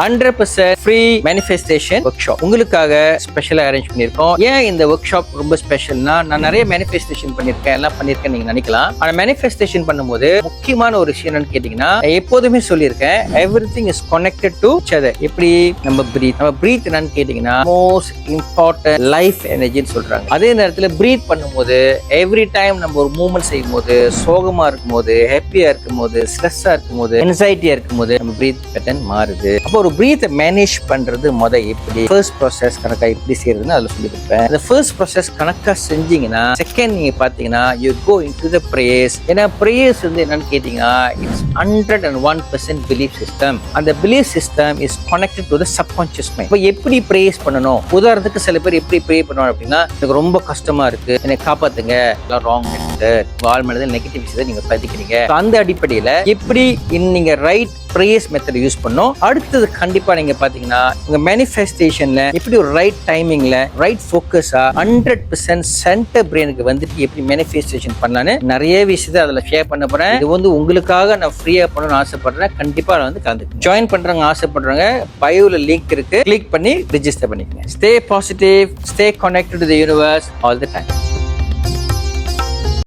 100% free manifestation work shop உங்களுக்காக ஸ்பெஷலா arrange பண்ணிருக்கோம். ஏன் இந்த ஒர்க் ஷாப் ரொம்ப ஸ்பெஷல்னா, நான் நிறைய மேனிஃபெஸ்டேஷன் பண்ணிருக்கேன், எல்லாம் பண்ணிருக்கேன் நீங்க நினைக்கலாம். ஆனா மேனிஃபெஸ்டேஷன் பண்ணும்போது முக்கியமான ஒரு விஷயம் என்னன்னு கேட்டீங்கன்னா, எப்போதுமே சொல்லியிருக்கேன், everything is connected to each other. எப்படி நம்ம பிரீத் என்னன்னு கேட்டீங்கன்னா மோஸ்ட் இம்பார்ட்டன்ட் லைஃப் எனர்ஜின்னு சொல்றாங்க. அதே நேரத்தில் பிரீத் பண்ணும்போது எவ்ரி டைம் நம்ம ஒரு மூவ்மெண்ட் செய்யும் போது, சோகமா இருக்கும் போது, ஹாப்பியா இருக்கும் போது, ஸ்ட்ரெஸ்ஸா இருக்கும் போது, என்சைட்டியா இருக்கும் போது நம்ம பிரீத் பேட்டர்ன் மாறுது. அப்போ ஒரு பிரீத்தை மேனேஜ் பண்றது எப்படி ஃபர்ஸ்ட் ப்ராசஸ் கணக்கா எப்படி செய்யறதுன்னு அதில் சொல்லி கொடுப்பேன். அந்த ஃபர்ஸ்ட் ப்ராசஸ் கணக்கா செஞ்சீங்கன்னா செகண்ட் நீங்க பாத்தீங்கன்னா you go into the prayers. ஏன்னா பிரேயர்ஸ் வந்து என்னன்னு கேட்டீங்கன்னா இட்ஸ் 101% பிலீஃப் சிஸ்டம். அந்த belief system is connected to the subconscious mind. இப்போ எப்படி பிரேயர்ஸ் பண்ணணும், உதாரணத்துக்கு சில பேர் எப்படி ப்ரே பண்ணுவாங்க அப்படின்னா, எனக்கு ரொம்ப கஷ்டமா இருக்கு, என்னை காப்பாத்துங்க, எல்லாம் ராங் வாழ் மனதில் நெகட்டிவ் விஷயத்தை நீங்க பதிக்கிறீங்க. அந்த அடிப்படையில் எப்படி நீங்க ரைட் பிரேயர்ஸ் மெத்தட் யூஸ் பண்ணோம். அடுத்தது கண்டிப்பா நீங்க பாத்தீங்கன்னா உங்க மேனிஃபெஸ்டேஷன்ல எப்படி ஒரு ரைட் டைமிங்ல ரைட் ஃபோக்கஸா 100% சென்டர் பிரெயினுக்கு வந்துட்டு எப்படி மேனிஃபெஸ்டேஷன் பண்ணலான்னு நிறைய விஷயத்தை அதுல ஷேர் பண்ண போறேன். இது வந்து உங்களுக்காக நான் ஃப்ரீயா பண்ணணும்னு ஆசைப்படுறேன். கண்டிப்பா நான் வந்து கலந்து ஜாயின் பண்றவங்க ஆசைப்படுறவங்க பயோல லிங்க் இருக்கு, கிளிக் பண்ணி ரிஜிஸ்டர் பண்ணிக்கங்க. Stay positive, stay connected to the universe all the time.